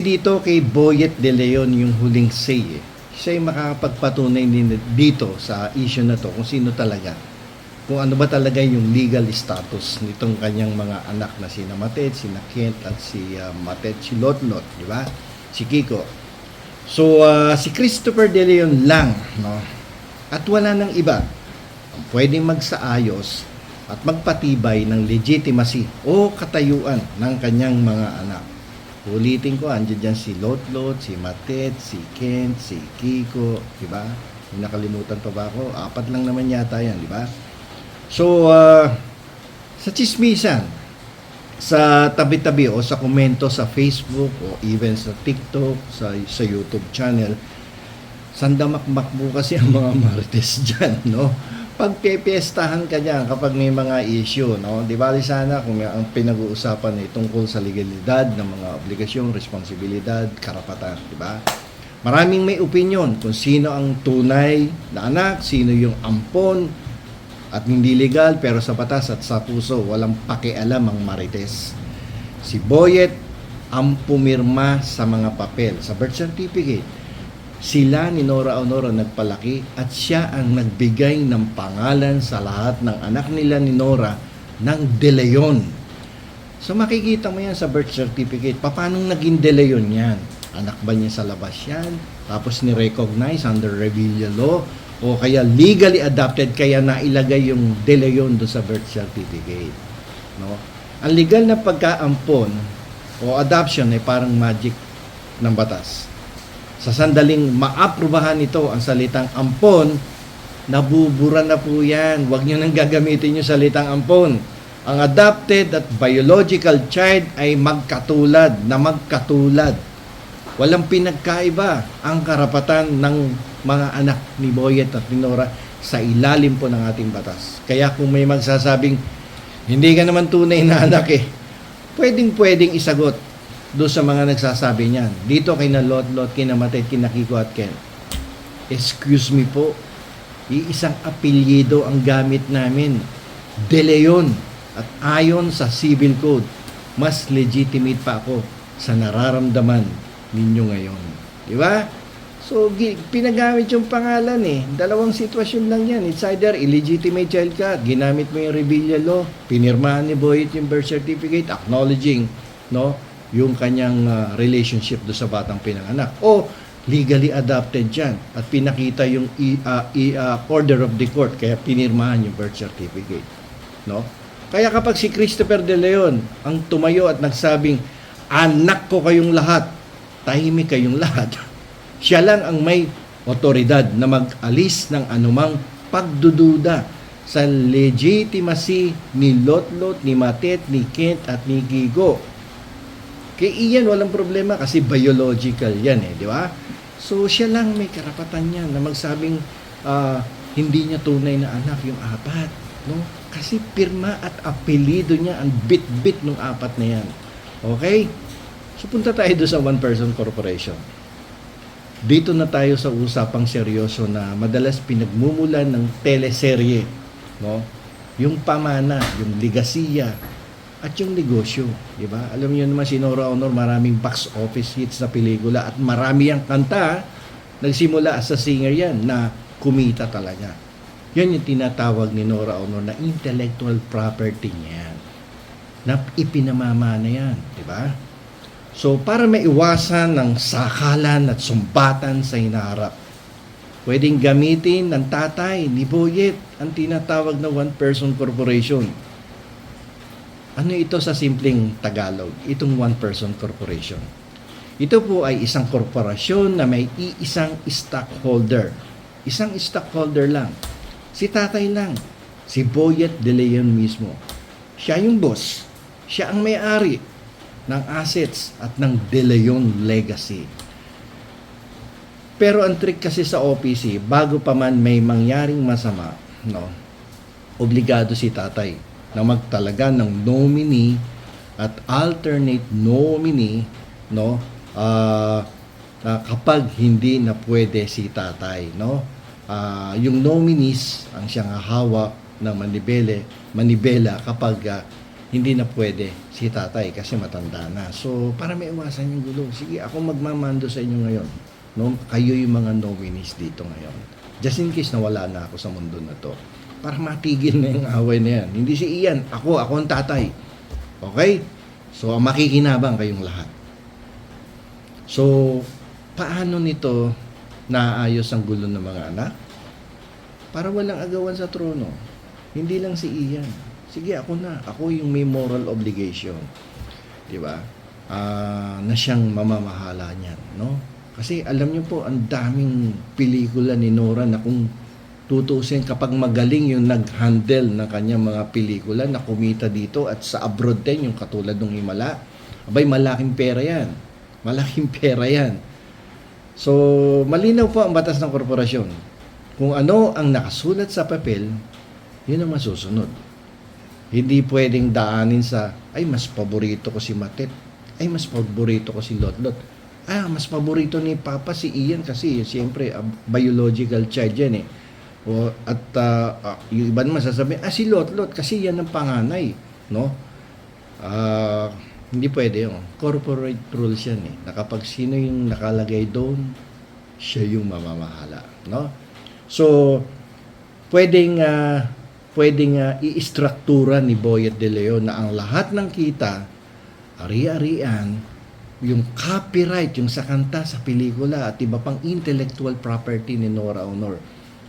Dito kay Boyet De Leon yung huling say eh. Siya yung makakapagpatunay din dito sa issue na to kung sino talaga. Kung ano ba talaga yung legal status nitong kanyang mga anak na si Matet, si Kent at si Matet, si Lotlot, di ba? Si Kiko. So, si Christopher De Leon lang, no? At wala nang iba ang pwedeng magsaayos at magpatibay ng legitimacy o katayuan ng kanyang mga anak. Ulitin ko, andyan dyan si Lotlot, si Matet, si Kent, si Kiko, di ba? Nakalimutan pa ba ako? 4 lang naman yata yan, di ba? So, sa chismisan, sa tabi-tabi o sa komento sa Facebook o even sa TikTok, sa YouTube channel, sandamakmak mo kasi ang mga marites dyan, no? Pagpepiestahan ka dyan kapag may mga issue, no? Di ba sana kung ang pinag-uusapan ay tungkol sa legalidad ng mga obligasyon, responsibilidad, karapatan, di ba? Maraming may opinion kung sino ang tunay na anak, sino yung ampon at hindi legal pero sa batas at sa puso walang pakialam ang marites. Si Boyet ang pumirma sa mga papel, sa birth certificate. Sila ni Nora Aunor nagpalaki at siya ang nagbigay ng pangalan sa lahat ng anak nila ni Nora ng De Leon. So makikita mo yan sa birth certificate. Paano naging De Leon yan? Anak ba niya sa labas yan? Tapos ni-recognize under Revilla Law? O kaya legally adopted kaya nailagay yung De Leon do sa birth certificate? No? Ang legal na pagkaampon o adoption ay parang magic ng batas. Sa sandaling maaprubahan ito ang salitang ampon, nabubura na po yan. Huwag nyo nang gagamitin yung salitang ampon. Ang adopted at biological child ay magkatulad. Walang pinagkaiba ang karapatan ng mga anak ni Boyet at ni Nora sa ilalim po ng ating batas. Kaya kung may magsasabing, hindi ka naman tunay na anak eh, pwedeng isagot doon sa mga nagsasabi niyan. Dito kay na Lotlot, kina Matet, kina Kiko at Ken. Excuse me po, iisang apelyido ang gamit namin. De Leon. At ayon sa civil code, mas legitimate pa ako sa nararamdaman ninyo ngayon. Di ba? So, pinagamit yung pangalan eh. Dalawang sitwasyon lang yan. It's either illegitimate child ka, ginamit mo yung Revilla Law, pinirmahan ni Boyet yung birth certificate, acknowledging, no, yung kanyang relationship do sa batang pinanganak o legally adopted dyan at pinakita yung order of the court kaya pinirmahan yung birth certificate, no? Kaya kapag si Christopher De Leon ang tumayo at nagsabing anak ko kayong lahat, tahimik kayong lahat, siya lang ang may otoridad na mag-alis ng anumang pagdududa sa legitimacy ni Lotlot, ni Matet, ni Kent at ni Kiko. Kay Ian, walang problema kasi biological yan eh, di ba? So, siya lang may karapatan yan na magsabing hindi niya tunay na anak yung 4. No? Kasi pirma at apelido niya ang bit-bit ng 4 na yan. Okay? So, punta tayo doon sa one-person corporation. Dito na tayo sa usapang seryoso na madalas pinagmumulan ng teleserye. No? Yung pamana, yung ligasiya, at yung negosyo, di ba? Alam niyo naman si Nora Aunor, maraming box office hits na pelikula at marami ang kanta, nagsimula sa singer yan na kumita talaga. Yan yung tinatawag ni Nora Aunor na intellectual property niyan. Na ipinamamana yan, di ba? So, para maiwasan ng sakalan at sumbatan sa hinaharap, pwedeng gamitin ng tatay ni Boyet ang tinatawag na one-person corporation. Ano ito sa simpleng Tagalog? Itong one-person corporation. Ito po ay isang korporasyon na may iisang stockholder. Isang stockholder lang. Si tatay lang. Si Boyet De Leon mismo. Siya yung boss. Siya ang may-ari ng assets at ng De Leon legacy. Pero ang trick kasi sa OPC, bago pa man may mangyaring masama, no, obligado si tatay na magtalaga ng nominee at alternate nominee, no, kapag hindi na pwede si tatay, no, yung nominees ang siyang hawak ng manibela kapag hindi na pwede si tatay kasi matanda na. So, para may iwasan yung gulo, sige, ako magmamando sa inyo ngayon. No? Kayo yung mga nominees dito ngayon. Just in case nawala na ako sa mundo na to. Para matigil na yung away na yan. Hindi si Ian, ako ang tatay. Okay? So, makikinabang kayong lahat. So, paano nito naayos ang gulo ng mga anak? Para walang agawan sa trono. Hindi lang si Ian. Sige, ako na. Ako yung may moral obligation. Di ba? Na siyang mamamahala niyan, no? Kasi alam niyo po, ang daming pelikula ni Nora na kung tutusin kapag magaling yung nag-handle ng kanyang mga pelikula na kumita dito at sa abroad din, yung katulad ng Himala. Abay, malaking pera yan. Malaking pera yan. So, malinaw po ang batas ng korporasyon. Kung ano ang nakasulat sa papel, yun ang masusunod. Hindi pwedeng daanin sa, ay, mas paborito ko si Matet. Ay, mas paborito ko si Lotlot. Mas paborito ni Papa si Ian kasi, siyempre, biological child yan eh. Yung iba naman sasabihin, si Lotlot kasi yan ang panganay. No? Hindi pwede yun. Corporate rules yan eh. Na kapag sino yung nakalagay doon, siya yung mamamahala. No? So, pwedeng i-istruktura ni Boyet De Leon na ang lahat ng kita, ari-arian, yung copyright, yung sa kanta, sa pelikula, at iba pang intellectual property ni Nora Aunor,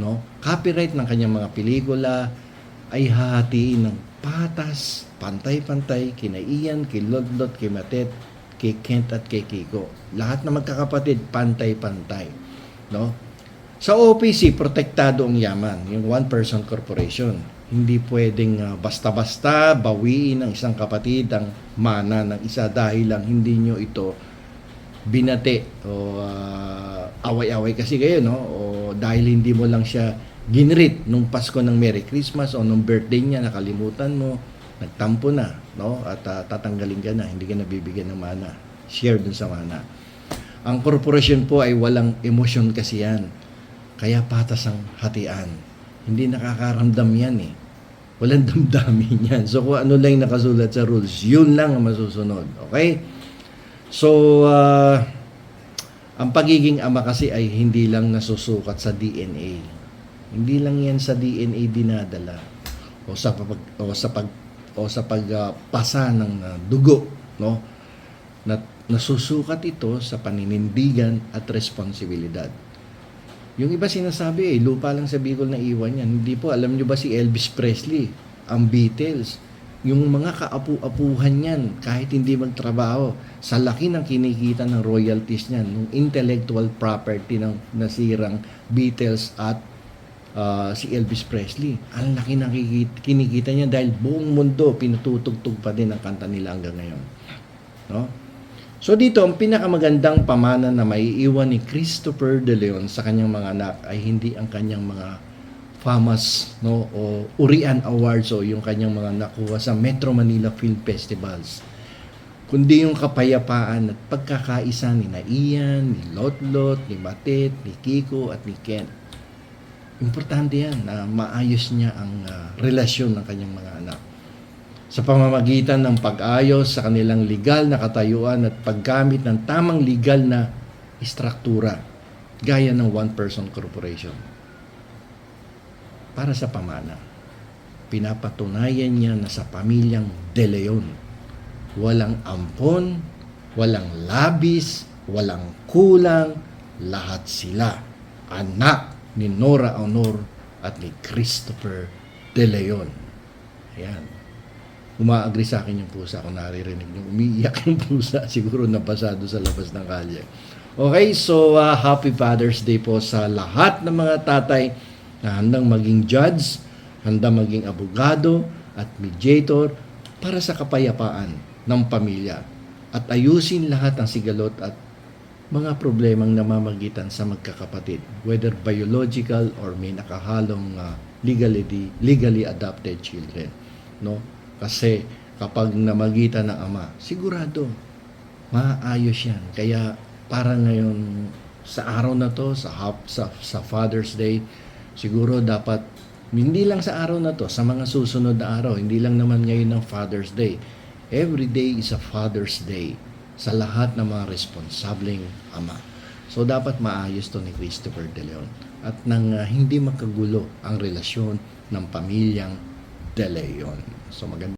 no? Copyright ng kanyang mga pelikula ay hahatiin ng patas, pantay-pantay, kina Ian, kay Lodlot, kay Matet, kay Kent at kay Kiko. Lahat na magkakapatid, pantay-pantay, no? Sa OPC, protektado ang yaman, yung one-person corporation. Hindi pwedeng basta-basta bawiin ng isang kapatid ang mana ng isa dahil lang hindi nyo ito binate o away-away kasi kayo, no? O dahil hindi mo lang siya ginrit nung Pasko ng Merry Christmas o nung birthday niya, nakalimutan mo, nagtampo na, no? At tatanggalin ka na, hindi ka nabibigyan ng mana. Share dun sa mana. Ang korporasyon po ay walang emosyon kasi yan. Kaya patas ang hatian. Hindi nakakaramdam yan eh. Walang damdamin yan. So kung ano lang nakasulat sa rules, yun lang ang masusunod. Okay? So, ang pagiging ama kasi ay hindi lang nasusukat sa DNA. Hindi lang yan sa DNA dinadala. O sa pagpasa ng dugo, no? Nasusukat ito sa paninindigan at responsibilidad. Yung iba sinasabi lupa lang sa Bicol na iwan yan. Hindi po, alam nyo ba si Elvis Presley, ang Beatles, yung mga kaapu-apuhan yan, kahit hindi magtrabaho, sa laki ng kinikita ng royalties niyan, ng intellectual property ng nasirang Beatles at si Elvis Presley. Ang laki ng kinikita niya dahil buong mundo pinatutugtog pa din ang kanta nila hanggang ngayon. No? So dito, ang pinakamagandang pamana na maiiwan ni Christopher De Leon sa kanyang mga anak ay hindi ang kanyang mga famous, no, o Urian Awards o yung kanyang mga nakuha sa Metro Manila Film Festivals, kundi yung kapayapaan at pagkakaisa ni Ian, ni Lotlot, ni Matet, ni Kiko at ni Ken. Importante yan na maayos niya ang relasyon ng kanyang mga anak sa pamamagitan ng pag-ayos sa kanilang legal na katayuan at paggamit ng tamang legal na istruktura gaya ng one-person corporation. Para sa pamana, pinapatunayan niya na sa pamilyang De Leon, walang ampon, walang labis, walang kulang, lahat sila anak ni Nora Aunor at ni Christopher De Leon. Ayan. Umaagri sa akin yung pusa kung naririnig nyo. Umiiyak yung pusa. Siguro napasado sa labas ng kalye. Okay, so Happy Father's Day po sa lahat ng mga tatay na handang maging judge, handang maging abogado at mediator para sa kapayapaan ng pamilya at ayusin lahat ng sigalot at mga problemang namamagitan sa magkakapatid, whether biological or may nakahalong legally adopted children. No? Kasi kapag namagitan ng ama, sigurado, maayos yan. Kaya para ngayon, sa araw na to, sa Father's Day, siguro dapat Hindi lang sa araw na to, sa mga susunod na araw, hindi lang naman ngayon ng Father's Day. Every day is a Father's Day sa lahat ng mga responsableng ama. So dapat maayos to ni Christopher De Leon at nang hindi makagulo ang relasyon ng pamilyang De Leon. So maganda.